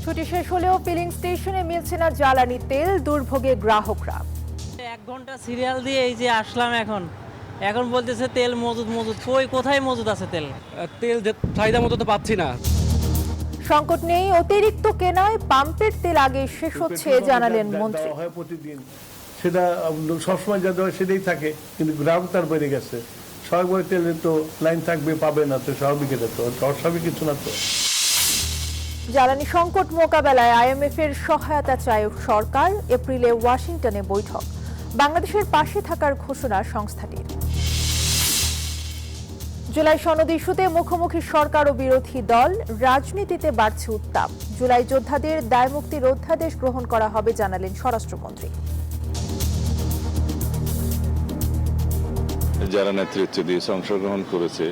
ছুটি শেষ হলেও ফিলিং স্টেশনে মিলছে না জ্বালানি তেল, দুর্ভোগে গ্রাহকরা। 1 ঘন্টা সিরিয়াল দিয়ে এই যে আসলাম এখন বলতেছে তেল মজুদ কোথায় মজুদ আছে তেল? তেল চাহিদা মতো তো পাচ্ছি না। সংকট নেই, অতিরিক্ত কেনায় পাম্পের তেল আগে শেষ হচ্ছে জানালেন মন্ত্রী। প্রতিদিন সেটা সবসময় যা দেওয়া সেটাই থাকে, কিন্তু গ্রাহক তার বেড়ে গেছে। সবাই তেলের তো লাইন থাকবে, পাবে না, তো স্বাভাবিক, এটা তো অস্বাভাবিক কিছু না। তো জ্বালানি সংকট মোকাবেলায় IMF এর সহায়তা চায় সরকার। এপ্রিলে ওয়াশিংটনে বৈঠক। বাংলাদেশের পাশে থাকার ঘোষণা সংস্থাটির। জুলাই সনদ ইস্যুতে মুখোমুখি সরকার ও বিরোধী দল, রাজনীতিতে বাড়ছে উত্তাপ। জুলাই যোদ্ধাদের দায়মুক্তির অধ্যাদেশ গ্রহণ করা হবে জানালেন স্বরাষ্ট্রমন্ত্রী। যারা নেতৃত্ব দিয়ে অংশগ্রহণ করেছে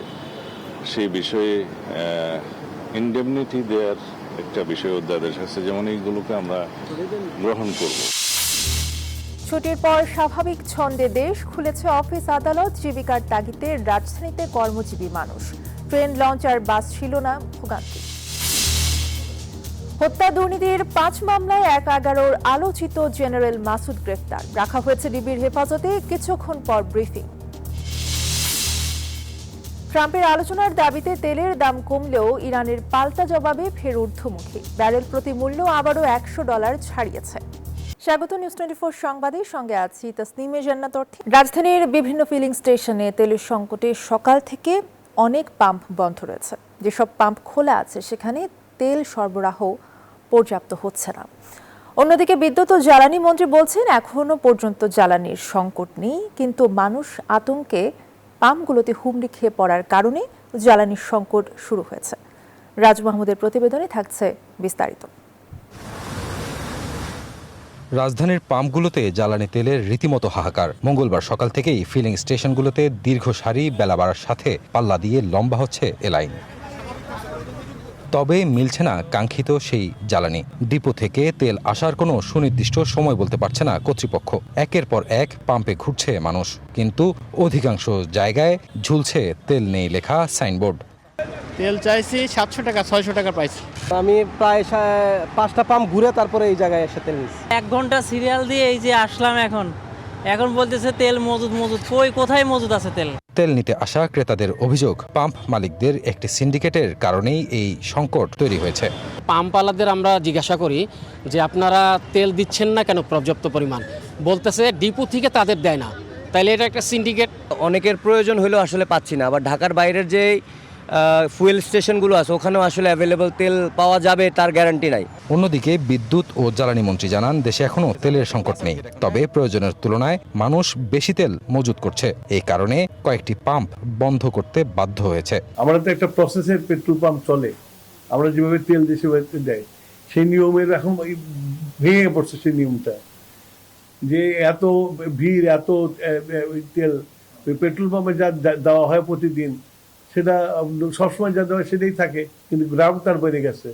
সেই বিষয়ে ইনডেমনিটি দেওয়ার একটা বিষয় অধ্যাদেশ আছে, যেমন এইগুলোকে আমরা গ্রহণ করব। ছুটির পর স্বাভাবিক ছন্দে দেশ, খুলেছে অফিস আদালত। জীবিকার তাগিদে রাজধানীতে কর্মজীবী মানুষ। ট্রেন, লঞ্চ আর বাস ছিল না ভোগান্তি। হত্যা দুর্নীতির 5 মামলায় 1/11 আলোচিত জেনারেল মাসুদ গ্রেফতার। রাখা হয়েছে ডিবির হেফাজতে। কিছুক্ষণ পর ব্রিফিং। ট্রাম্পের আলোচনার দাবিতে তেলের দাম কমলেও ইরানের পাল্টা জবাবে ফের ঊর্ধ্বমুখী। ব্যারেল প্রতি মূল্য আবারও $100 ছাড়িয়েছে। স্বাগত নিউজ 24 সংবাদের সঙ্গে আছি তাসনিমে জান্নাত অর্থী। রাজধানীর বিভিন্ন ফিলিং স্টেশনে তেলের সংকটে সকাল থেকে অনেক পাম্প বন্ধ রয়েছে। যেসব পাম্প খোলা আছে সেখানে তেল সরবরাহ পর্যাপ্ত হচ্ছে না। অন্যদিকে বিদ্যুৎ ও জ্বালানি মন্ত্রী বলছেন এখনো পর্যন্ত জ্বালানির সংকট নেই, কিন্তু মানুষ আতঙ্কে পাম্পগুলোতে হুমড়ি খেয়ে পড়ার কারণে জ্বালানির সংকট শুরু হয়েছে। রাজু মাহমুদের প্রতিবেদনে থাকছে বিস্তারিত। রাজধানীর পাম্পগুলোতে জ্বালানি তেলের রীতিমতো হাহাকার। মঙ্গলবার সকাল থেকেই ফিলিং স্টেশনগুলোতে দীর্ঘ সারি বেলা বাড়ার সাথে পাল্লা দিয়ে লম্বা হচ্ছে এ লাইন। তবে মিলছে না কাঙ্ক্ষিত সেই জ্বালানি। ডিপো থেকে তেল আসার কোনো সুনির্দিষ্ট সময় বলতে পারছে না কর্তৃপক্ষ। একের পর এক পাম্পে ঘুরছে মানুষ, কিন্তু অধিকাংশ জায়গায় ঝুলছে তেল নেই লেখা সাইনবোর্ড। তেল চাইছি 700 টাকা, 600 টাকা পাইছি। আমি প্রায় 5টা পাম্প ঘুরে তারপরে এই জায়গায় এসে তেল নিচ্ছি। 1 ঘন্টা সিরিয়াল দিয়ে এই যে আসলাম এখন বলতেছে তেল মজুদ কোথায় মজুদ আছে তেল? তেল নিতে আসা ক্রেতাদের অভিযোগ, পাম্প মালিকদের একটি সিন্ডিকেটের কারণেই এই সংকট তৈরি হয়েছে। পাম্পওয়ালাদের আমরা জিজ্ঞাসা করি যে আপনারা তেল দিচ্ছেন না কেন পর্যাপ্ত পরিমাণ, বলতেছে ডিপো থেকে তাদের দেয় না। তাইলে এটা একটা সিন্ডিকেট। অনেকের প্রয়োজন হলেও আসলে পাচ্ছি না। আবার ঢাকার বাইরের যে ফুয়েল স্টেশনগুলো আছে ওখানেও আসলে অ্যাভেলেবল তেল পাওয়া যাবে তার গ্যারান্টি নাই। অন্যদিকে বিদ্যুৎ ও জ্বালানি মন্ত্রী জানান দেশে এখনো তেলের সংকট নেই, তবে প্রয়োজনের তুলনায় মানুষ বেশি তেল মজুত করছে। এই কারণে কয়েকটি পাম্প বন্ধ করতে বাধ্য হয়েছে। আমরা তো একটা প্রসেসের পেট্রোল পাম্প চলে, আমরা যেভাবে তেল দেশে দেয় সেই নিয়মের এখন ভেঙে পড়ছে। সেই নিয়মটা যে এত ভিড়, এত তেল পেট্রোল পাম্পে যা দেওয়া হয় প্রতিদিন, সেটা সবসময় যা দেওয়া সেটাই থাকে, কিন্তু গ্রাহক তার বেড়ে গেছে।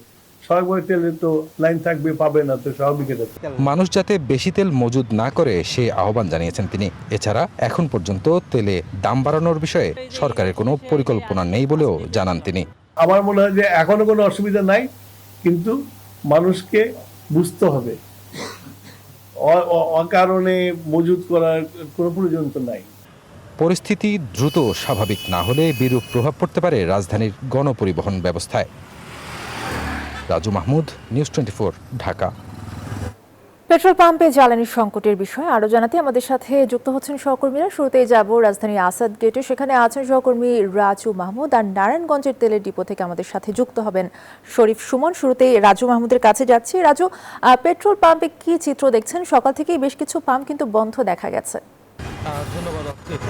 সবাই তেলের তো লাইন থাকবে, পাবে না, তো স্বাভাবিক। এটা মানুষ যাতে বেশি তেল মজুদ না করে সে আহ্বান জানিয়েছেন তিনি। এছাড়া এখন পর্যন্ত তেলে দাম বাড়ানোর বিষয়ে সরকারের কোনো পরিকল্পনা নেই বলেও জানান তিনি। আমার মনে হয় যে এখনো কোনো অসুবিধা নাই, কিন্তু মানুষকে বুঝতে হবে অকারণে মজুদ করার কোনো প্রয়োজন তো নাই। পরিস্থিতি দ্রুত স্বাভাবিক না হলে বিরূপ প্রভাব পড়তে পারে রাজধানীর গণপরিবহন ব্যবস্থায়। রাজু মাহমুদ, নিউজ 24, ঢাকা। পেট্রোল পাম্পে জ্বালানির সংকটের বিষয়ে আরো জানাতে আমাদের সাথে যুক্ত হচ্ছেন সহকর্মীরা। শুরুতেই যাব রাজধানীর আসাদ গেটে, সেখানে আছেন সহকর্মী রাজু মাহমুদ। আর নারায়ণগঞ্জের তেলের ডিপো থেকে আমাদের সাথে যুক্ত হবেন শরীফ সুমন। শুরুতেই রাজু মাহমুদের কাছে যাচ্ছি। রাজু, পেট্রোল পাম্পে কি চিত্র দেখছেন? সকাল থেকেই বেশ কিছু পাম্প কিন্তু বন্ধ দেখা গেছে। ধন্যবাদ।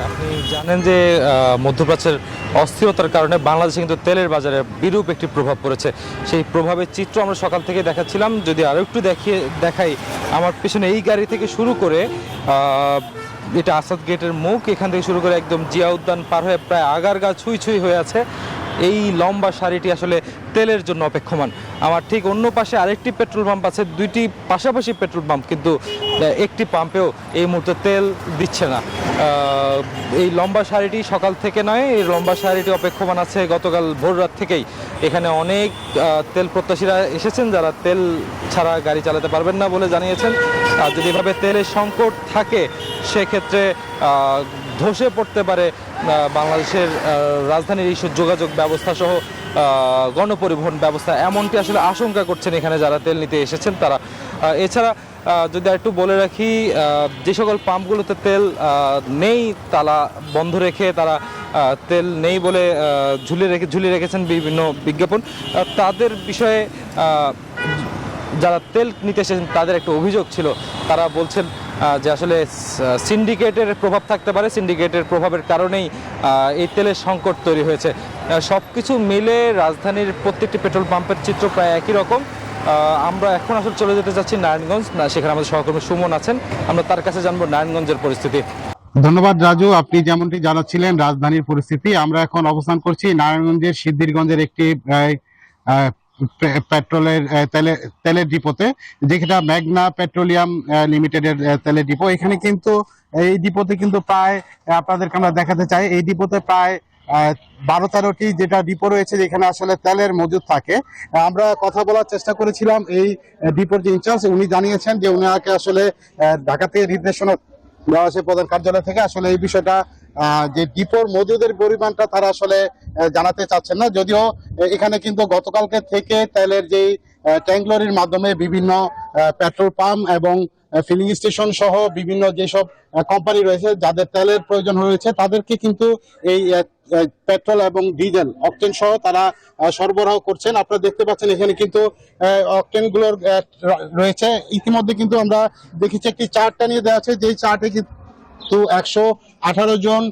আপনি জানেন যে মধ্যপ্রাচ্যের অস্থিরতার কারণে বাংলাদেশে কিন্তু তেলের বাজারে বিরূপ একটি প্রভাব পড়েছে। সেই প্রভাবের চিত্র আমরা সকাল থেকে দেখাচ্ছিলাম। যদি আরও একটু দেখাই, আমার পেছনে এই গাড়ি থেকে শুরু করে এটা আসাদ গেটের মুখ, এখান থেকে শুরু করে একদম জিয়া উদ্যান পার হয়ে প্রায় আগারগা ছুঁই হয়ে আছে। এই লম্বা সারিটি আসলে তেলের জন্য অপেক্ষমান। আমার ঠিক অন্য পাশে আরেকটি পেট্রোল পাম্প আছে, দুইটি পাশাপাশি পেট্রোল পাম্প, কিন্তু একটি পাম্পেও এই মুহূর্তে তেল দিচ্ছে না। এই লম্বা সারিটি সকাল থেকে নয়, এই লম্বা সারিটি অপেক্ষমান আছে গতকাল ভোর রাত থেকেই। এখানে অনেক তেল প্রত্যাশীরা এসেছেন যারা তেল ছাড়া গাড়ি চালাতে পারবেন না বলে জানিয়েছেন। আর যদি এভাবে তেলের সংকট থাকে সেক্ষেত্রে ধসে পড়তে পারে বাংলাদেশের রাজধানীর এই যোগাযোগ ব্যবস্থা সহ গণপরিবহন ব্যবস্থা, এমনটি আসলে আশঙ্কা করছেন এখানে যারা তেল নিতে এসেছেন তারা। এছাড়া যদি একটু বলে রাখি, যে সকল পাম্পগুলোতে তেল নেই তালা বন্ধ রেখে তারা তেল নেই বলে ঝুলিয়ে রেখেছেন বিভিন্ন বিজ্ঞাপন, তাদের বিষয়ে যারা তেল নিতে এসেছেন তাদের একটা অভিযোগ ছিল। তারা বলছেন যে আসলে সিন্ডিকেটের প্রভাব থাকতে পারে, সিন্ডিকেটের প্রভাবের কারণেই এই তেলের সংকট তৈরি হয়েছে। সব কিছু মিলে রাজধানীর প্রত্যেকটি পেট্রোল পাম্পের চিত্র প্রায় একই রকম। আমরা এখন আসলে চলে যেতে চাচ্ছি নারায়ণগঞ্জ, সেখানে আমাদের সহকর্মী সুমন আছেন, আমরা তার কাছে জানবো নারায়ণগঞ্জের পরিস্থিতি। ধন্যবাদ রাজু, আপনি যেমনটি জানাচ্ছিলেন রাজধানীর পরিস্থিতি। আমরা এখন অবস্থান করছি নারায়ণগঞ্জের সিদ্ধিরগঞ্জের একটি পেট্রোলের তেলের ডিপোতে, যেটা মেঘনা পেট্রোলিয়াম লিমিটেডের তেলের ডিপো। এখানে কিন্তু এই ডিপোতে কিন্তু প্রায় আপনাদেরকে আমরা দেখাতে চাই, এই ডিপোতে প্রায় 12-13টি যেটা ডিপো রয়েছে যেখানে আসলে তেলের মজুদ থাকে। আমরা কথা বলার চেষ্টা করেছিলাম এই ডিপোর যে ইনচার্জ, উনি জানিয়েছেন যে উনাকে আসলে ঢাকা থেকে নির্দেশনা দেওয়া হয়েছে প্রধান কার্যালয় থেকে। আসলে এই বিষয়টা যে ডিপোর মজুদের পরিমাণটা তারা আসলে জানাতে চাচ্ছেন না, যদিও এখানে কিন্তু গতকালকে থেকে তেলের যেই ট্যাঙ্ক লরির মাধ্যমে বিভিন্ন পেট্রোল পাম্প এবং ফিলিং স্টেশন সহ বিভিন্ন যেসব কোম্পানি রয়েছে যাদের তেলের প্রয়োজন হয়েছে তাদেরকে কিন্তু এই পেট্রোল এবং ডিজেল অকটেন সহ তারা সরবরাহ করছেন। আপনারা দেখতে পাচ্ছেন এখানে কিন্তু অকটেন গুলোর রয়েছে। ইতিমধ্যে কিন্তু আমরা দেখেছি একটি চার্টটা নিয়ে দেওয়া আছে, যেই চার্টে কিন্তু 118 জন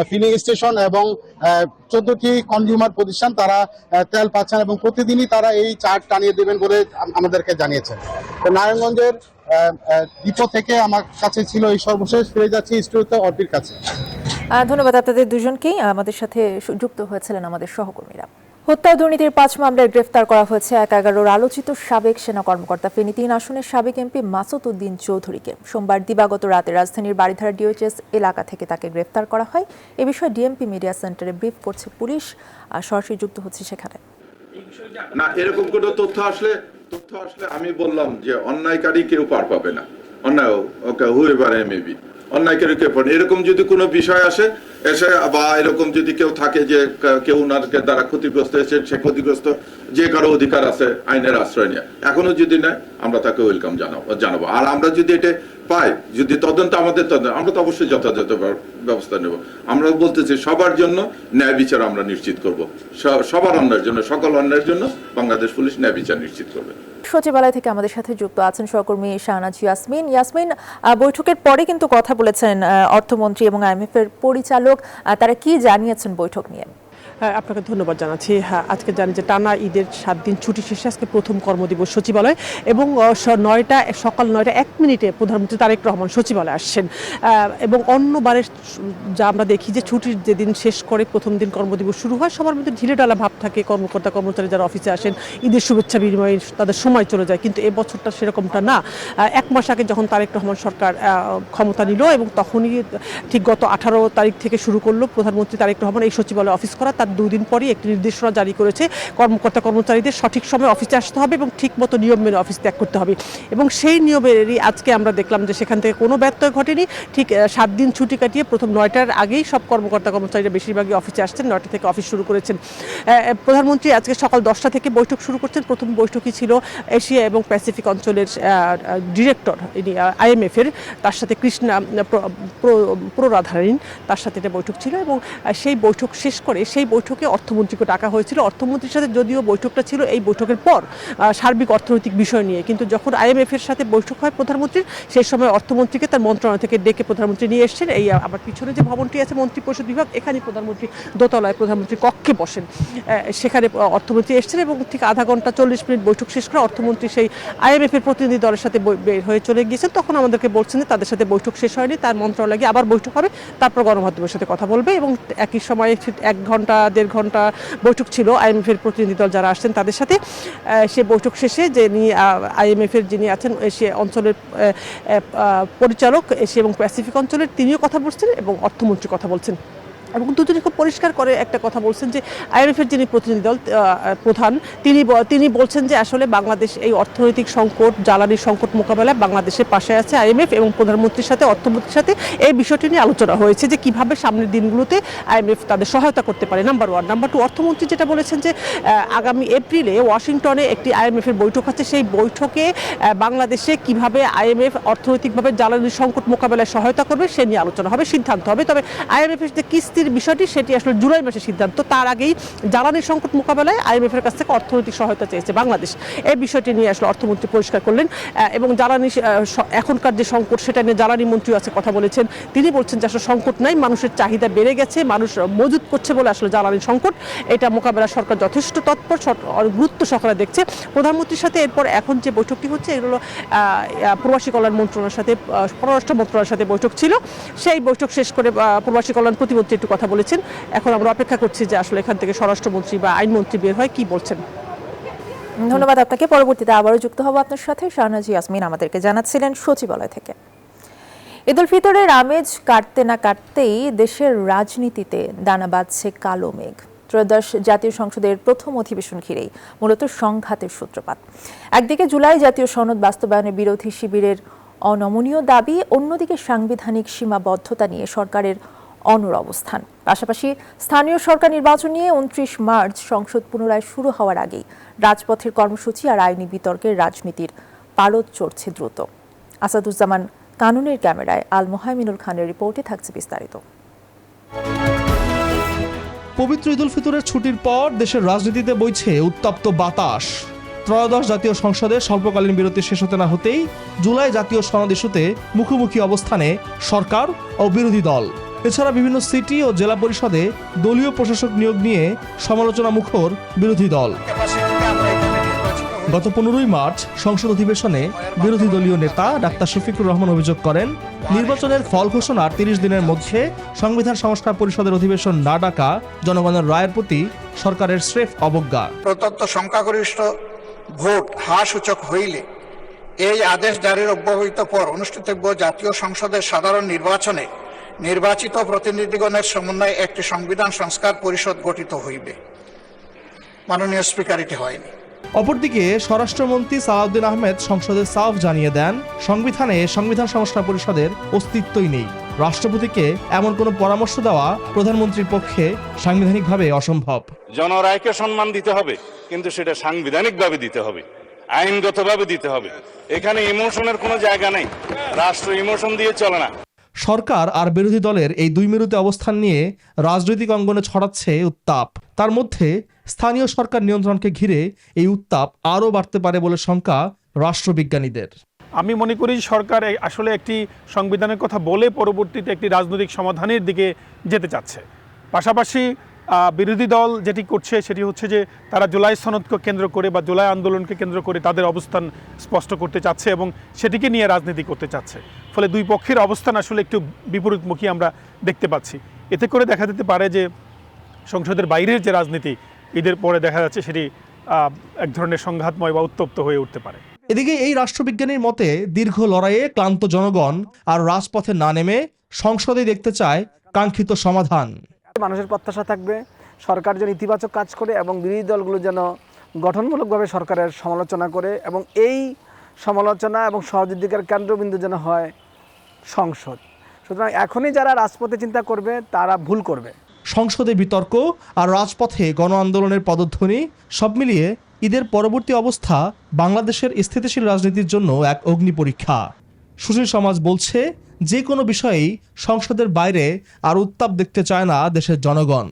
ফিলিং স্টেশন এবং 14টি কনজিউমার প্রতিষ্ঠান তারা তেল পাচ্ছেন এবং প্রতিদিনই তারা এই চার্ট টানিয়ে দেবেন বলে আমাদেরকে জানিয়েছেন। তো নারায়ণগঞ্জের ডিপো থেকে আমার কাছে ছিল এই সর্বশেষ, ফিরে যাচ্ছি স্টুডিওতে অর্পির কাছে। ধন্যবাদ আপনাদের দুজনকেই। আমাদের সাথে যুক্ত হয়েছিলেন আমাদের সহকর্মীরা। হত্যা দুর্নীতির 5 মামলায় গ্রেফতার করা হয়েছে 11 আলোচিত সাবেক সেনা কর্মকর্তা ফেনী 3 আসনের সাবেক এমপি মাসুদ উদ্দিন চৌধুরীকে। সোমবার দিবাগত রাতে রাজধানীর বারিধারা ডিওএইচএস এলাকা থেকে তাকে গ্রেফতার করা হয়। এ বিষয়ে ডিএমপি মিডিয়া সেন্টারে ব্রিফ করছে পুলিশ, আর সরাসরি যুক্ত হচ্ছে সেখানে। না, এরকম কোনো তথ্য আসলে আমি বললাম যে অন্যায়কারী কেউ পার পাবে না, অন্যায় হুয়েভার মেবি অন্যায়কারী কেউ পাবে। এরকম যদি কোনো বিষয় এসে বা এরকম যদি কেউ থাকে যে কেউ ওনারকে দ্বারা ক্ষতিগ্রস্ত হয়েছে, সে ক্ষতিগ্রস্ত যে কারো অধিকার আছে আইনের আশ্রয় নিয়ে, এখনো যদি নেয় আমরা তাকে ওয়েলকাম জানাবো। আর আমরা যদি এটা পাই, যদি তদন্ত আমাদের তদন্ত, আমরা তো অবশ্যই যথাযথ ব্যবস্থা নেব। আমরা বলতেছি সবার জন্য ন্যায় বিচার আমরা নিশ্চিত করব, সবার অন্যায়ের জন্য, সকল অন্যায়ের জন্য বাংলাদেশ পুলিশ ন্যায় বিচার নিশ্চিত করবে। সচিবালয় থেকে আমাদের সাথে যুক্ত আছেন সহকর্মী শাহনাজ ইয়াসমিন। বৈঠকের পরে কিন্তু কথা বলেছেন অর্থমন্ত্রী এবং আইএমএফ এর পরিচালক, তারা কি জানিয়েছেন বৈঠক নিয়ে? আপনাকে ধন্যবাদ জানাচ্ছি। হ্যাঁ, আজকে জানি যে টানা ঈদের 7 দিন ছুটি শেষে আজকে প্রথম কর্মদিবস সচিবালয়, এবং সকাল 9:01 প্রধানমন্ত্রী তারেক রহমান সচিবালয়ে আসছেন। এবং অন্যবারের যা আমরা দেখি যে ছুটির যেদিন শেষ করে প্রথম দিন কর্মদিবস শুরু হয়, সবার মধ্যে ঢিলেঢালা ভাব থাকে, কর্মকর্তা কর্মচারী যারা অফিসে আসেন ঈদের শুভেচ্ছা বিনিময়ে তাদের সময় চলে যায়, কিন্তু এবছরটা সেরকমটা না। 1 মাস আগে যখন তারেক রহমান সরকার ক্ষমতা নিল এবং তখনই ঠিক গত 18 তারিখ থেকে শুরু করলো প্রধানমন্ত্রী তারেক রহমান এই সচিবালয়ে অফিস করা। তার 2 দিন পরই একটি নির্দেশনা জারি করেছে, কর্মকর্তা কর্মচারীদের সঠিক সময় অফিসে আসতে হবে এবং ঠিক মতো নিয়ম মেনে অফিস ত্যাগ করতে হবে। এবং সেই নিয়মেরই আজকে আমরা দেখলাম যে সেখান থেকে কোনো ব্যত্যয় ঘটেনি। ঠিক 7 দিন ছুটি কাটিয়ে প্রথম 9টার আগেই সব কর্মকর্তা কর্মচারীরা বেশিরভাগই অফিসে আসছেন, 9টা থেকে অফিস শুরু করেছেন। প্রধানমন্ত্রী আজকে সকাল 10টা থেকে বৈঠক শুরু করছেন। প্রথম বৈঠকই ছিল এশিয়া এবং প্যাসিফিক অঞ্চলের ডিরেক্টর ইনি আইএমএফ এর, তার সাথে কৃষ্ণা প্ররাধারিন, তার সাথে একটা বৈঠক ছিল। এবং সেই বৈঠক শেষ করে সেই বৈঠকে অর্থমন্ত্রীকে ডাকা হয়েছিল। অর্থমন্ত্রীর সাথে যদিও বৈঠকটা ছিল এই বৈঠকের পর সার্বিক অর্থনৈতিক বিষয় নিয়ে, কিন্তু যখন আইএমএফ এর সাথে বৈঠক হয় প্রধানমন্ত্রীর, সেই সময় অর্থমন্ত্রীকে তার মন্ত্রণালয় থেকে ডেকে প্রধানমন্ত্রী নিয়ে এসেছেন। এই আমার পিছনে যে ভবনটি আছে মন্ত্রিপরিষদ বিভাগ, এখানে প্রধানমন্ত্রী দোতলায় প্রধানমন্ত্রী কক্ষে বসেন, সেখানে অর্থমন্ত্রী এসেছেন। এবং ঠিক আধা ঘন্টা 40 মিনিট বৈঠক শেষ করে অর্থমন্ত্রী সেই আইএমএফ এর প্রতিনিধি দলের সাথে বের হয়ে চলে গিয়েছেন। তখন আমাদেরকে বলছেন যে তাদের সাথে বৈঠক শেষ হয়নি, তার মন্ত্রণালয়ে আবার বৈঠক হবে, তারপর গণমাধ্যমের সাথে কথা বলবে। এবং একই সময়ে 1 ঘন্টা দেড় ঘন্টা বৈঠক ছিল আইএমএফের প্রতিনিধি দল যারা আসছেন তাদের সাথে। সে বৈঠক শেষে যে আইএমএফের যিনি আছেন সে অঞ্চলের পরিচালক এশিয়া এবং প্যাসিফিক অঞ্চলের তিনিও কথা বলছেন এবং অর্থমন্ত্রী কথা বলছেন এবং দুজনে খুব পরিষ্কার করে একটা কথা বলছেন যে আইএমএফের যিনি প্রতিনিধি দল প্রধান তিনি বলছেন যে আসলে বাংলাদেশ এই অর্থনৈতিক সংকট জ্বালানি সংকট মোকাবেলায় বাংলাদেশের পাশে আছে আইএমএফ এবং প্রধানমন্ত্রীর সাথে অর্থমন্ত্রীর সাথে এই বিষয়টি নিয়ে আলোচনা হয়েছে যে কিভাবে সামনের দিনগুলোতে আইএমএফ তাদের সহায়তা করতে পারে। নাম্বার 1। নাম্বার 2, অর্থমন্ত্রী যেটা বলেছেন যে আগামী এপ্রিলে ওয়াশিংটনে একটি আইএমএফের বৈঠক আছে, সেই বৈঠকে বাংলাদেশে কিভাবে আইএমএফ অর্থনৈতিকভাবে জ্বালানি সংকট মোকাবেলায় সহায়তা করবে সে নিয়ে আলোচনা হবে, সিদ্ধান্ত হবে। তবে আইএমএফের যে কিস্তির বিষয়টি সেটি আসলে জুলাই মাসে সিদ্ধান্ত, তার আগেই জ্বালানি সংকট মোকাবেলায় আইএমএফ এর কাছ থেকে অর্থনৈতিক সহায়তা চেয়েছে বাংলাদেশ। এই বিষয়টি নিয়ে আসলে অর্থমন্ত্রী পরিষ্কার করলেন এবং জ্বালানি এখনকার যে সংকট সেটা নিয়ে জ্বালানি মন্ত্রী আছে কথা বলেছেন। তিনি বলছেন যে আসলে সংকট নাই, মানুষের চাহিদা বেড়ে গেছে, মানুষ মজুত করছে বলে আসলে জ্বালানি সংকট, এটা মোকাবেলা সরকার যথেষ্ট তৎপর, গুরুত্ব সহকারে দেখছে। প্রধানমন্ত্রীর সাথে এরপর এখন যে বৈঠকটি হচ্ছে এগুলো প্রবাসী কল্যাণ মন্ত্রণালয়ের সাথে পররাষ্ট্র মন্ত্রণালয়ের সাথে বৈঠক ছিল। সেই বৈঠক শেষ করে প্রবাসী কল্যাণ প্রতিমন্ত্রী একটু কথা বলেছেন। এখন আমরা অপেক্ষা করছি যে আসলে এখান থেকে স্বরাষ্ট্রমন্ত্রী বা আইনমন্ত্রী বের হয় কি বলছেন। ধন্যবাদ আপনাকে। পরবর্তীতে আবারও যুক্ত হব আপনার সাথে। শাহনাজ ইয়াসমিন আমাদেরকে জানাচ্ছিলেন সচিবালয় থেকে। ঈদ উল ফিতরের আমেজ কাটতে না কাটতেই দেশের রাজনীতিতে দানা বাঁধছে কালো মেঘ। ত্রয়োদশ জাতীয় সংসদের প্রথম অধিবেশন ঘিরেই মূলত সংঘাতের সূত্রপাত। একদিকে জুলাই জাতীয় সনদ বাস্তবায়নের বিরোধী শিবিরের অনমনীয় দাবি, অন্যদিকে সাংবিধানিক সীমাবদ্ধতা নিয়ে সরকারের অনড় অবস্থান। পাশাপাশি স্থানীয় সরকার নির্বাচন নিয়ে 29 মার্চ সংসদ পুনরায় শুরু হওয়ার আগেই রাজপথের কর্মসূচি আর আইনি বিতর্কের রাজনীতির পারদ চড়ছে দ্রুত। আসাদুজ্জামান কানুনের ক্যামেরায় আল মোহাইমিনুল খানের রিপোর্টে থাকছে বিস্তারিত। পবিত্র ঈদ উল ফিতরের ছুটির পর দেশের রাজনীতিতে বইছে উত্তপ্ত বাতাস। ত্রয়োদশ জাতীয় সংসদে স্বল্পকালীন বিরতি শেষ হতে না হতেই জুলাই জাতীয় সনদ ইস্যুতে মুখোমুখি অবস্থানে সরকার ও বিরোধী দল। এছাড়া বিভিন্ন সিটি ও জেলা পরিষদে দলীয় প্রশাসক নিয়োগ নিয়ে সমালোচনা মুখর বিরোধী দল। গত 15ই মার্চ সংসদ অধিবেশনে বিরোধী দলীয় নেতা ডাক্তার শফিকুর রহমান অভিযোগ করেন, নির্বাচনের ফল ঘোষণার 30 দিনের মধ্যে সংবিধান সংস্কার পরিষদের অধিবেশন না ডাকা জনগণের রায়ের প্রতি সরকারের স্রেফ অবজ্ঞা। প্রদত্ত সংখ্যাগরিষ্ঠ ভোট হ্রাস সূচক হইলে এই আদেশ জারির অব্যবহিত পর অনুষ্ঠিতব্য জাতীয় সংসদের সাধারণ নির্বাচনে নির্বাচিত প্রতিনিধিগণের সমন্বয়ে একটি সংবিধান সংস্কার পরিষদ গঠিত হইবে। মাননীয় স্পিকার, এটি হয়নি। অপরদিকে স্বরাষ্ট্রমন্ত্রী সালাউদ্দিন আহমেদ সংসদে সাফ জানিয়ে দেন, সংবিধানে সংবিধান সংস্কার পরিষদের অস্তিত্বই নেই। রাষ্ট্রপতিকে এমন কোনো পরামর্শ দেওয়া প্রধানমন্ত্রীর পক্ষে সাংবিধানিকভাবে অসম্ভব। জনরায়কে সম্মান দিতে হবে, কিন্তু সেটা সাংবিধানিকভাবে দিতে হবে, আইনগতভাবে দিতে হবে। এখানে ইমোশনের কোনো জায়গা নেই, রাষ্ট্র ইমোশন দিয়ে চলে না। সরকার আর বিরোধী দলের এই দুই মেরুতে অবস্থান নিয়ে রাজনৈতিক অঙ্গনে ছড়াচ্ছে উত্তাপ। তার মধ্যে স্থানীয় সরকার নিয়ন্ত্রণকে ঘিরে এই উত্তাপ আরও বাড়তে পারে বলে শঙ্কা রাষ্ট্রবিজ্ঞানীদের। আমি মনে করি সরকার আসলে একটি সংবিধানের কথা বলে পরবর্তীতে একটি রাজনৈতিক সমাধানের দিকে যেতে চাচ্ছে। পাশাপাশি বিরোধী দল যেটি করছে সেটি হচ্ছে যে তারা জুলাই সনদকে কেন্দ্র করে বা জুলাই আন্দোলনকে কেন্দ্র করে তাদের অবস্থান স্পষ্ট করতে চাচ্ছে এবং সেটিকে নিয়ে রাজনীতি করতে চাচ্ছে। ফলে দুই পক্ষের অবস্থান আসলে একটু বিপরীতমুখী আমরা দেখতে পাচ্ছি। এতে করে দেখা যেতে পারে যে সংসদের বাইরের যে রাজনীতি ঈদের পরে দেখা যাচ্ছে সেটি এক ধরনের সংঘাতময় বা উত্তপ্ত হয়ে উঠতে পারে। এদিকে এই রাষ্ট্রবিজ্ঞানীর মতে দীর্ঘ লড়াইয়ে ক্লান্ত জনগণ আর রাজপথে না নেমে সংসদে দেখতে চায় কাঙ্ক্ষিত সমাধান। মানুষের প্রত্যাশা থাকবে সরকার যেন ইতিবাচক কাজ করে এবং বিরোধী দলগুলো যেন গঠনমূলকভাবে সরকারের সমালোচনা করে এবং এই সমালোচনা এবং সহযোগিতার কেন্দ্রবিন্দু যেন হয় সংসদ। সুতরাং এখনই যারা রাজপথে চিন্তা করবে তারা ভুল করবে। সংসদে বিতর্ক আর রাজপথে গণ আন্দোলনের পদধ্বনি সব মিলিয়ে ঈদের পরবর্তী অবস্থা বাংলাদেশের স্থিতিশীল রাজনীতির জন্য এক অগ্নি পরীক্ষা। সুশীল সমাজ বলছে, যে কোনো বিষয়েই সংসদের বাইরে আর উত্তাপ দেখতে চায় না দেশের জনগণ।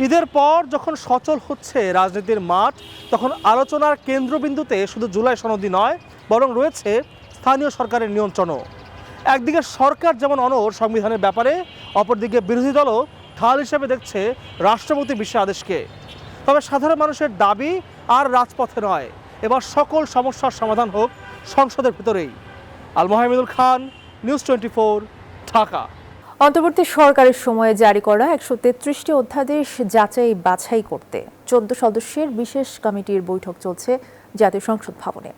ঈদের পর যখন সচল হচ্ছে রাজনীতির মাঠ, তখন আলোচনার কেন্দ্রবিন্দুতে শুধু জুলাই সনদই নয়, বরং রয়েছে স্থানীয় সরকারের নিয়ন্ত্রণও। একদিকে সরকার যেমন অনড় সংবিধানের ব্যাপারে, অপরদিকে বিরোধী দলও ঢাল হিসেবে দেখছে রাষ্ট্রপতির বিশেষ আদেশকে। তবে সাধারণ মানুষের দাবি আর রাজপথে নয়, এবার সকল সমস্যার সমাধান হোক সংসদের ভিতরেই। আল মোহাইমিনুল খান, নিউজ 24, ঢাকা। অন্তর্বর্তী সরকারের সময়ে জারি করা 133টি অধ্যাদেশ যাচাই বাছাই করতে 14 সদস্যের বিশেষ কমিটির বৈঠক চলছে জাতীয় সংসদ ভবনে।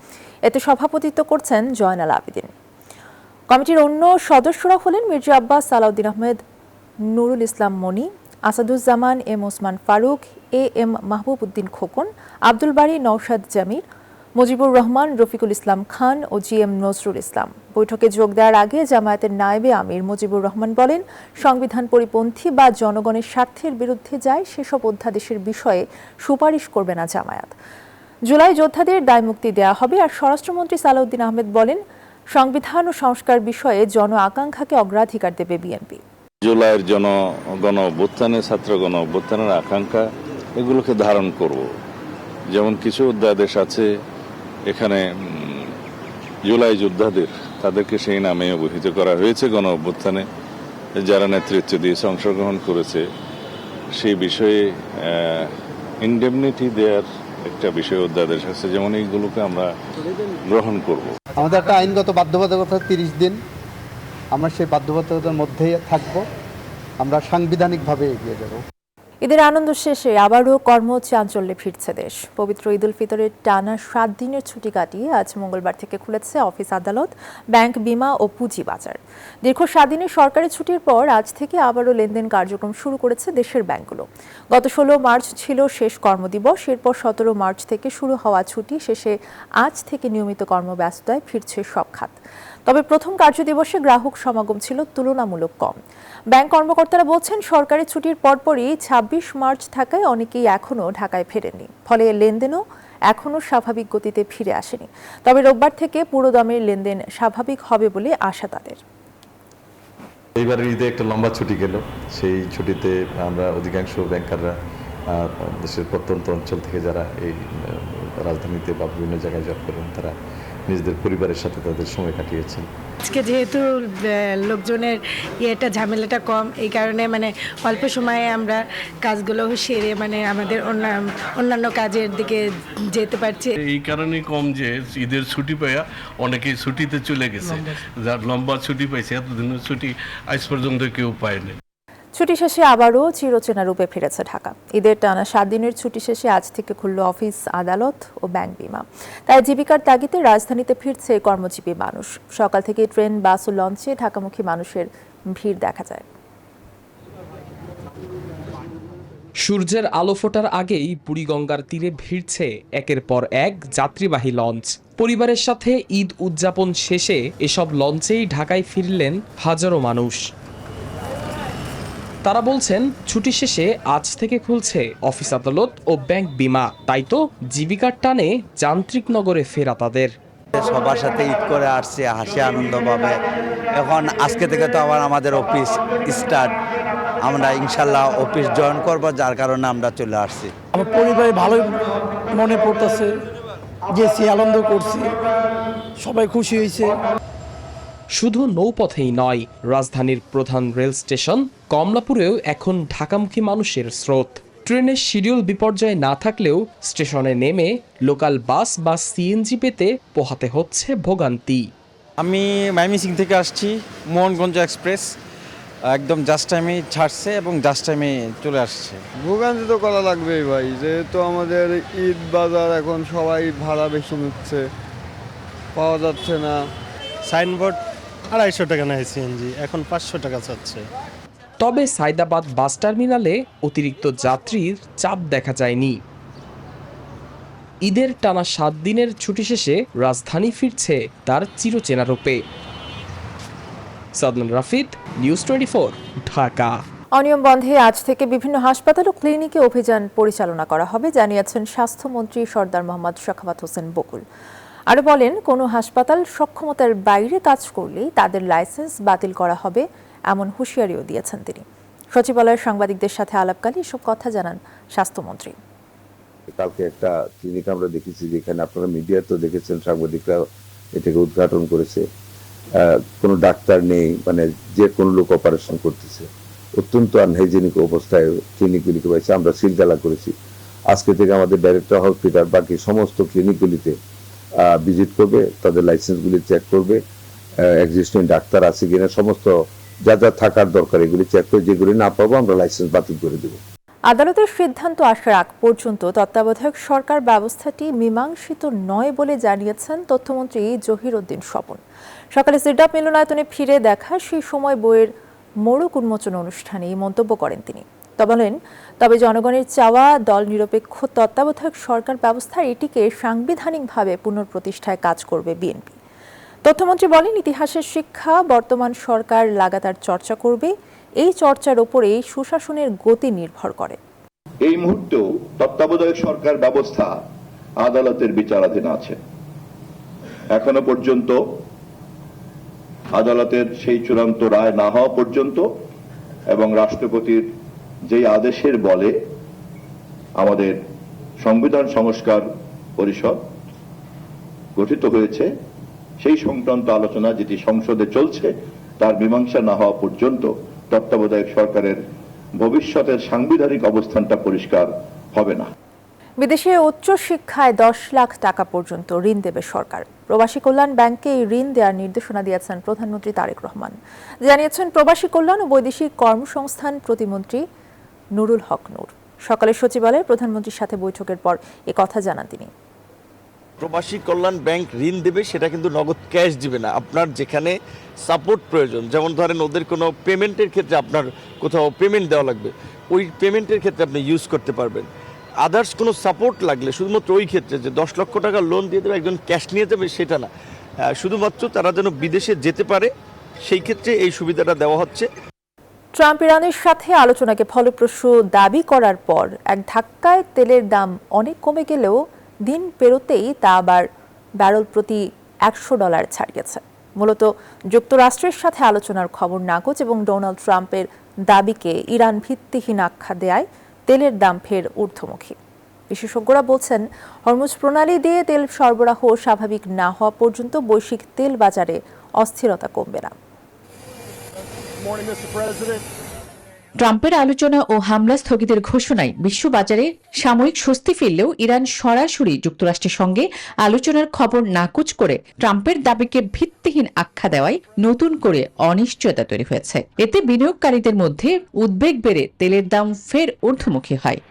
এতে সভাপতিত্ব করছেন জয়নাল আবেদিন। কমিটির অন্য সদস্যরা হলেন Mirza Abbas, Salahuddin Ahmed, Nurul Islam Moni, Asaduzzaman, M Osman Faruk, A M Mahbub Uddin Khokon, Abdul Bari Naushad Zamir, Mujibur Rahman, Rafiqul Islam Khan ও জি এম নজরুল ইসলাম। বৈঠকে যোগ দেওয়ার আগে জামায়াতের নায়েবে আমির মুজিবুর রহমান বলেন, সংবিধান পরিপন্থী বা জনগণের স্বার্থের বিরুদ্ধে যায় সেসব অধ্যাদেশের বিষয়ে সুপারিশ করবে না জামায়াত। জুলাই যোদ্ধাদের দায়মুক্তি দেওয়া হবে। আর স্বরাষ্ট্রমন্ত্রী সালাউদ্দিন আহমেদ বলেন, সংবিধান ও সংস্কার বিষয়ে জন আকাঙ্ক্ষাকে অগ্রাধিকার দেবে বিএনপি। জুলাইয়ের গণ অভ্যুত্থানে, ছাত্র গণ অভ্যুত্থানের আকাঙ্ক্ষা, এগুলোকে ধারণ করব। যেমন কিছু অধ্যাদেশ আছে এখানে জুলাই যোদ্ধাদের, তাদেরকে সেই নামে অভিহিত করা হয়েছে। গণ অভ্যুত্থানে যারা নেতৃত্ব দিয়েছে, অংশগ্রহণ করেছে, সেই বিষয়ে ইনডেমনিটি দেওয়ার একটা বিষয় অধ্যাদেশ আছে। যেমন এইগুলোকে আমরা গ্রহণ করব। আমাদের একটা আইনগত বাধ্যবাধকতা 30 দিন, আমরা সেই বাধ্যবাধকতার মধ্যেই থাকব। আমরা সাংবিধানিকভাবে এগিয়ে যাব। ঈদের আনন্দ শেষে আবারও কর্মচাঞ্চল্যে ফিরছে দেশ। পবিত্র ঈদুল ফিতরের টানা 7 দিনের ছুটি কাটিয়ে আজ মঙ্গলবার থেকে খুলেছে অফিস, আদালত, ব্যাংক, বিমা ও পুঁজি বাজার। দীর্ঘ 7 দিনের সরকারি ছুটির পর আজ থেকে আবারও লেনদেন কার্যক্রম শুরু করেছে দেশের ব্যাংকগুলো। গত 16 মার্চ ছিল শেষ কর্মদিবস। এরপর 17 মার্চ থেকে শুরু হওয়া ছুটি শেষে আজ থেকে নিয়মিত কর্মব্যস্ততায় ফিরছে সব খাত। তবে প্রথম কার্যদিবসে গ্রাহক সমাগম ছিল তুলনামূলক কম। ব্যাংক কর্মকর্তারা বলছেন, সরকারি ছুটির পরপরই 26 মার্চ থাকায় অনেকেই এখনও ঢাকায় ফেরেননি, ফলে লেনদেনও এখনও স্বাভাবিক গতিতে ফিরে আসেনি। তবে রোববার থেকে পুরো দামের লেনদেন স্বাভাবিক হবে বলে আশা তাদের। এইবারের ঈদে একটা লম্বা ছুটি গেল। সেই ছুটিতে আমরা অধিকাংশ ব্যাংকাররা দেশের প্রত্যন্ত অঞ্চল থেকে যারা এই রাজধানীতে বা বিভিন্ন জায়গায় জব করেন, তারা নিজেদের পরিবারের সাথে তাদের সময় কাটিয়েছেন। আজকে যেহেতু লোকজনের ঝামেলাটা কম, এই কারণে অল্প সময়ে আমরা কাজগুলো সেরে আমাদের অন্যান্য কাজের দিকে যেতে পারছি। এই কারণে কম যে ঈদের ছুটি পাইয়া অনেকেই ছুটিতে চলে গেছে, যার লম্বা ছুটি পাইছে, এতদিনের ছুটি আজ পর্যন্ত কেউ পায়নি। ছুটি শেষে আবারও চিরচেনা রূপে ফিরেছে ঢাকা। ঈদের টানা 7 দিনের ছুটি শেষে আজ থেকে খুলল অফিস, আদালত ও ব্যাংক, বিমা। তাই জীবিকার তাগিদে রাজধানীতে ফিরছে কর্মজীবী মানুষ। সকাল থেকে ট্রেন, বাস ও লঞ্চে ঢাকামুখী মানুষের ভিড় দেখা যায়। সূর্যের আলো ফোটার আগেই বুড়িগঙ্গার তীরে ভিড়ছে একের পর এক যাত্রীবাহী লঞ্চ। পরিবারের সাথে ঈদ উদযাপন শেষে এসব লঞ্চেই ঢাকায় ফিরলেন হাজারো মানুষ। তারা বলছেন, ছুটি শেষে আজ থেকে খুলছে অফিস, আদালত ও ব্যাংক, বিমা। তাই তো জীবিকার টানে যান্ত্রিক নগরে ফেরা তাদের। সবার সাথে ঈদ করে আসছে হাসি আনন্দ পাবে। এখন আজকে থেকে তো আবার আমাদের অফিস স্টার্ট, আমরা ইনশাল্লাহ অফিস জয়েন করবো, যার কারণে আমরা চলে আসছি। আমার পরিবারে ভালোই মনে পড়তেছে, গেছি, আনন্দ করছি, সবাই খুশি হয়েছে। শুধু নৌপথেই নয়, রাজধানীর প্রধান রেল স্টেশন কমলাপুরেও এখন ঢাকামুখী মানুষের স্রোত। ট্রেনের শিডিউল বিপর্যয় না থাকলেও স্টেশনে নেমে লোকাল বাস বা সিএনজি পেতে পোহাতে হচ্ছে ভোগান্তি। আমি ময়মনসিংহ থেকে আসছি, মোহনগঞ্জ এক্সপ্রেস একদম জাস্ট টাইমে ছাড়ছে এবং জাস্ট টাইমে চলে আসছে। ভোগান্তি তো করা লাগবেই ভাই, যেহেতু আমাদের ঈদ বাজার, এখন সবাই ভাড়া বেশি নিচ্ছে, পাওয়া যাচ্ছে না। সাইনবোর্ড 250 টাকা নেয় সিএনজি, এখন 500 টাকা চাচ্ছে। তবে সায়দাবাদ বাস টার্মিনালে অতিরিক্ত যাত্রীর চাপ দেখা যায়নি। ঈদের টানা 7 দিনের ছুটি শেষে রাজধানী ফিরছে তার চিরচেনা রূপে। সাদমান রাফিদ, নিউজ 24, ঢাকা। অনিয়ম বন্ধে আজ থেকে বিভিন্ন হাসপাতাল ও ক্লিনিকে অভিযান পরিচালনা করা হবে, জানিয়েছেন স্বাস্থ্যমন্ত্রী সরদার মোহাম্মদ সাখাওয়াত হোসেন বকুল। আরও বলেন, কোনো হাসপাতাল সক্ষমতার বাইরে কাজ করলে তাদের লাইসেন্স বাতিল করা হবে, এমন হুঁশিয়ারিও দিয়েছেন তিনি। সচিবালয়ের সাংবাদিকদের সাথে আলাপকালে এসব কথা জানান স্বাস্থ্যমন্ত্রী। কালকে একটা ক্লিনিক আমরা দেখেছি, যেখানে আপনারা মিডিয়া তো দেখেছেন, সাংবাদিকরা এটাকে উদ্ঘাটন করেছে। কোনো ডাক্তার নেই, যে কোনো লোক অপারেশন করতেছে, অত্যন্ত আনহাইজেনিক অবস্থায় ক্লিনিকগুলিকে পাইছে। আমরা সিলগালা করেছি। আজকে থেকে আমাদের ডাইরেক্টর হসপিটাল বাকি সমস্ত ক্লিনিকগুলিতে ভিজিট করবে, তাদের লাইসেন্সগুলি চেক করবে, এক্সিস্টিং ডাক্তার আছে কিনা, সমস্ত যা যা থাকার দরকার এগুলি চেক করে, যেগুলি না পাবো আমরা লাইসেন্স বাতিল করে দেবো। আদালতের সিদ্ধান্ত আসার আগ পর্যন্ত তত্ত্বাবধায়ক সরকার ব্যবস্থাটি মীমাংসিত নয় বলে জানিয়েছেন তথ্যমন্ত্রী জহিরউদ্দিন স্বপন। সকালে সিডাপ মিলনায়তনে ফিরে দেখা সেই সময় বইয়ের মোড়ক উন্মোচন অনুষ্ঠানে এই মন্তব্য করেন তিনি। তবে জনগণের চাওয়া দল নিরপেক্ষ তত্ত্বাবধায়ক সরকার ব্যবস্থা এটিকে সাংবিধানিকভাবে পুনঃপ্রতিষ্ঠায় কাজ করবে বিএনপি। তথ্যমন্ত্রী বলেন, ইতিহাসের শিক্ষা বর্তমান সরকার লাগাতার চর্চা করবে। এই চর্চার উপরেই সুশাসনের গতি নির্ভর করে। এই মুহূর্তেও তত্ত্বাবধায়ক সরকার ব্যবস্থা আদালতের বিচারাধীন আছে। এখনো পর্যন্ত আদালতের সেই চূড়ান্ত রায় না হওয়া পর্যন্ত এবং রাষ্ট্রপতির যেই আদেশের বলে আমাদের সংবিধান সংস্কার পরিষদ গঠিত হয়েছে, সেই সংক্রান্ত আলোচনা যেটি সংসদে চলছে তার মীমাংসা না হওয়া পর্যন্ত তত্ত্বাবধায়ক সরকারের ভবিষ্যতের সাংবিধানিক অবস্থানটা পরিষ্কার হবে না। বিদেশে উচ্চ শিক্ষায় 10 লাখ টাকা পর্যন্ত ঋণ দেবে সরকার। প্রবাসী কল্যাণ ব্যাংকে এই ঋণ দেওয়ার নির্দেশনা দিয়েছেন প্রধানমন্ত্রী তারেক রহমান। জানিয়েছেন প্রবাসী কল্যাণ ও বৈদেশিক কর্মসংস্থান প্রতিমন্ত্রী নুরুল হক নূর। সকালে সচিবালয়ে প্রধানমন্ত্রীর সাথে বৈঠকের পর কথা জানান তিনি। প্রবাসী কল্যাণ ব্যাংক ঋণ দেবে, সেটা কিন্তু নগদ ক্যাশ দিবে না। আপনার যেখানে সাপোর্ট প্রয়োজন, যেমন ধরেন ওদের কোনো পেমেন্টের ক্ষেত্রে আপনার কোথাও পেমেন্ট দেওয়া লাগবে, ওই পেমেন্টের ক্ষেত্রে আপনি ইউজ করতে পারবেন। আদার্স কোনো সাপোর্ট লাগলে শুধুমাত্র ওই ক্ষেত্রে যে 10 লক্ষ টাকা লোন দিয়ে দেবে একজন ক্যাশ নিয়ে যাবে সেটা না, শুধুমাত্র তারা যেন বিদেশে যেতে পারে সেই ক্ষেত্রে এই সুবিধাটা দেওয়া হচ্ছে। ট্রাম্প ইরানের সাথে আলোচনাকে ফলপ্রসূ দাবি করার পর এক ধাক্কায় তেলের দাম অনেক কমে গেলেও দিন পেরোতেই তা আবার ব্যারেল প্রতি $100 ছাড়িয়েছে। মূলত যুক্তরাষ্ট্রের সাথে আলোচনার খবর নাকচ এবং ডোনাল্ড ট্রাম্পের দাবিকে ইরান ভিত্তিহীন আখ্যা দেয় তেলের দাম ফের ঊর্ধ্বমুখী। বিশেষজ্ঞরা বলছেন, হরমুজ প্রণালী দিয়ে তেল সরবরাহ স্বাভাবিক না হওয়া পর্যন্ত বৈশ্বিক তেল বাজারে অস্থিরতা কমবে না। ট্রাম্পের আলোচনা ও হামলা স্থগিতের ঘোষণায় বিশ্ববাজারে সাময়িক স্বস্তি ফিরলেও ইরান সরাসরি যুক্তরাষ্ট্রের সঙ্গে আলোচনার খবর নাকচ করে ট্রাম্পের দাবিকে ভিত্তিহীন আখ্যা দেওয়ায় নতুন করে অনিশ্চয়তা তৈরি হয়েছে। এতে বিনিয়োগকারীদের মধ্যে উদ্বেগ বেড়ে তেলের দাম ফের ঊর্ধ্বমুখী হয়।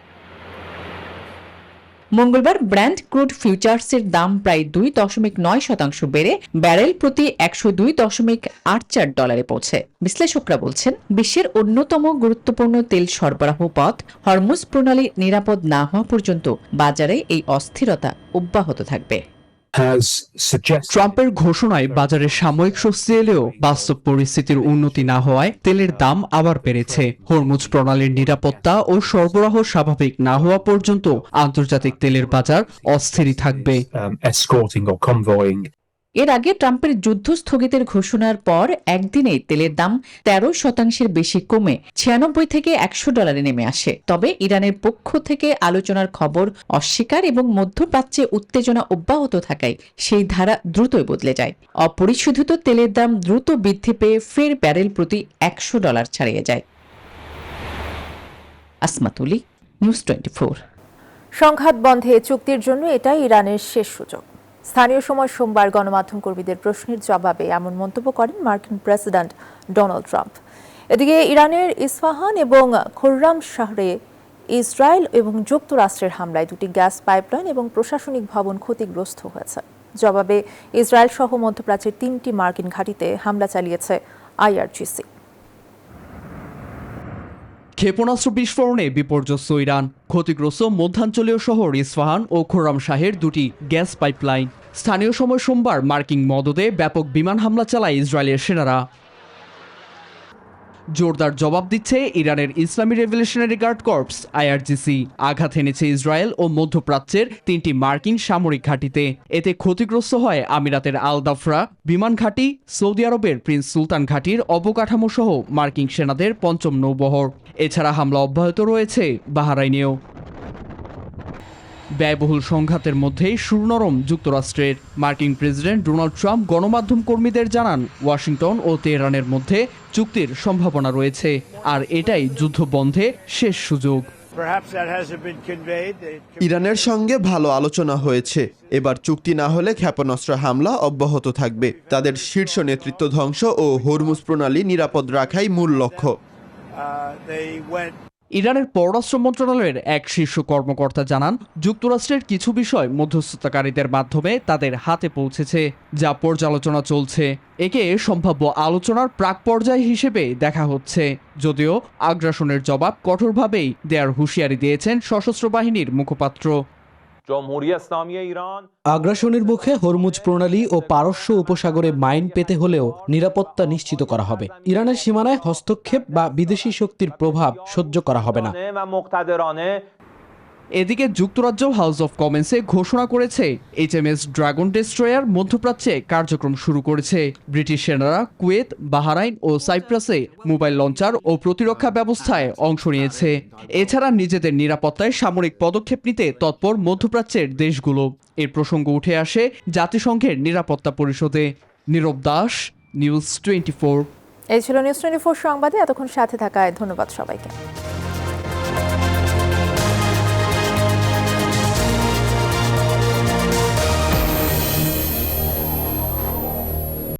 মঙ্গলবার ব্র্যান্ড ক্রুড ফিউচার্সের দাম প্রায় 2.9% বেড়ে ব্যারেল প্রতি $102.84 পৌঁছে। বিশ্লেষকরা বলছেন, বিশ্বের অন্যতম গুরুত্বপূর্ণ তেল সরবরাহ পথ হরমুজ প্রণালী নিরাপদ না হওয়া পর্যন্ত বাজারে এই অস্থিরতা অব্যাহত থাকবে। ট্রাম্পের ঘোষণায় বাজারে সাময়িক স্বস্তি এলেও বাস্তব পরিস্থিতির উন্নতি না হওয়ায় তেলের দাম আবার বেড়েছে। হরমুজ প্রণালীর নিরাপত্তা ও সরবরাহ স্বাভাবিক না হওয়া পর্যন্ত আন্তর্জাতিক তেলের বাজার অস্থিরই থাকবে। এর আগে ট্রাম্পের যুদ্ধ স্থগিতের ঘোষণার পর একদিনেই তেলের দাম 13% বেশি কমে $96 থেকে $100 নেমে আসে। তবে ইরানের পক্ষ থেকে আলোচনার খবর অস্বীকার এবং মধ্যপ্রাচ্যে উত্তেজনা অব্যাহত থাকায় সেই ধারা দ্রুতই বদলে যায়। অপরিশোধিত তেলের দাম দ্রুত বৃদ্ধি পেয়ে ফের ব্যারেল প্রতি $100 ছাড়িয়ে যায়। আসমাতুলি, নিউজ 24। সংঘাত বন্ধে চুক্তির জন্য এটাই ইরানের শেষ সুযোগ। স্থানীয় সময় সোমবার গণমাধ্যম কর্মীদের প্রশ্নের জবাবে এমন মন্তব্য করেন মার্কিন প্রেসিডেন্ট ডোনাল্ড ট্রাম্প। এদিকে ইরানের ইস্পাহান এবং খুররাম শহরে ইসরায়েল এবং যুক্তরাষ্ট্রের হামলায় 2টি গ্যাস পাইপলাইন এবং প্রশাসনিক ভবন ক্ষতিগ্রস্ত হয়েছে। জবাবে ইসরায়েল সহ মধ্যপ্রাচ্যের 3টি মার্কিন ঘাঁটিতে হামলা চালিয়েছে IRGC। ক্ষেপণাস্ত্র বিস্ফোরণে বিপর্যস্ত ইরান, ক্ষতিগ্রস্ত মধ্যাঞ্চলীয় শহর ইস্পাহান ও খোরামশাহের 2টি গ্যাস পাইপলাইন। স্থানীয় সময় সোমবার মার্কিন মদদে ব্যাপক বিমান হামলা চালায় ইসরায়েলের সেনারা। জোরদার জবাব দিচ্ছে ইরানের ইসলামী রেভলিউশনারি গার্ড কর্পস IRGC। আঘাত এনেছে ইসরায়েল ও মধ্যপ্রাচ্যের 3টি মার্কিন সামরিক ঘাঁটিতে। এতে ক্ষতিগ্রস্ত হয় আমিরাতের আল দাফরা বিমান ঘাঁটি, সৌদি আরবের প্রিন্স সুলতান ঘাঁটির অবকাঠামো সহ মার্কিন সেনাদের 5ম নৌবহর। এছাড়া হামলা অব্যাহত রয়েছে বাহরাইনেও। ব্যয়বহুল সংঘাতের মধ্যেই সুর নরম যুক্তরাষ্ট্রের। মার্কিন প্রেসিডেন্ট ডোনাল্ড ট্রাম্প গণমাধ্যম কর্মীদের জানান, ওয়াশিংটন ও তেহরানের মধ্যে চুক্তির সম্ভাবনা রয়েছে, আর এটাই যুদ্ধ বন্ধে শেষ সুযোগ। ইরানের সঙ্গে ভালো আলোচনা হয়েছে। এবার চুক্তি না হলে ক্ষেপণাস্ত্র হামলা অব্যাহত থাকবে। তাদের শীর্ষ নেতৃত্ব ধ্বংস ও হরমুজ প্রণালী নিরাপদ রাখাই মূল লক্ষ্য। ইরানের পররাষ্ট্র মন্ত্রণালয়ের এক শীর্ষ কর্মকর্তা জানান, যুক্তরাষ্ট্রের কিছু বিষয় মধ্যস্থতাকারীদের মাধ্যমে তাদের হাতে পৌঁছেছে, যা পর্যালোচনা চলছে। একে সম্ভাব্য আলোচনার প্রাক পর্যায় হিসেবে দেখা হচ্ছে, যদিও আগ্রাসনের জবাব কঠোরভাবেই দেয়ার হুঁশিয়ারি দিয়েছেন সশস্ত্র বাহিনীর মুখপাত্র। আগ্রাসনের মুখে হরমুজ প্রণালী ও পারস্য উপসাগরে মাইন পেতে হলেও নিরাপত্তা নিশ্চিত করা হবে। ইরানের সীমানায় হস্তক্ষেপ বা বিদেশি শক্তির প্রভাব সহ্য করা হবে না। এদিকে যুক্তরাজ্য হাউস অব কমন্সে ঘোষণা করেছে HMS ড্রাগন ডেস্ট্রয়ার মধ্যপ্রাচ্যে কার্যক্রম শুরু করেছে। ব্রিটিশ সেনারা কুয়েত, বাহরাইন ও সাইপ্রাসে মোবাইল লঞ্চার ও প্রতিরক্ষা ব্যবস্থায় অংশ নিয়েছে। এছাড়া নিজেদের নিরাপত্তায় সামরিক পদক্ষেপ নিতে তৎপর মধ্যপ্রাচ্যের দেশগুলো। এর প্রসঙ্গ উঠে আসে জাতিসংঘের নিরাপত্তা পরিষদে। নীরব দাস, নিউজ 24। এই ছিল নিউজ 24 সংবাদে এতক্ষণ সাথে থাকায় ধন্যবাদ সবাইকে।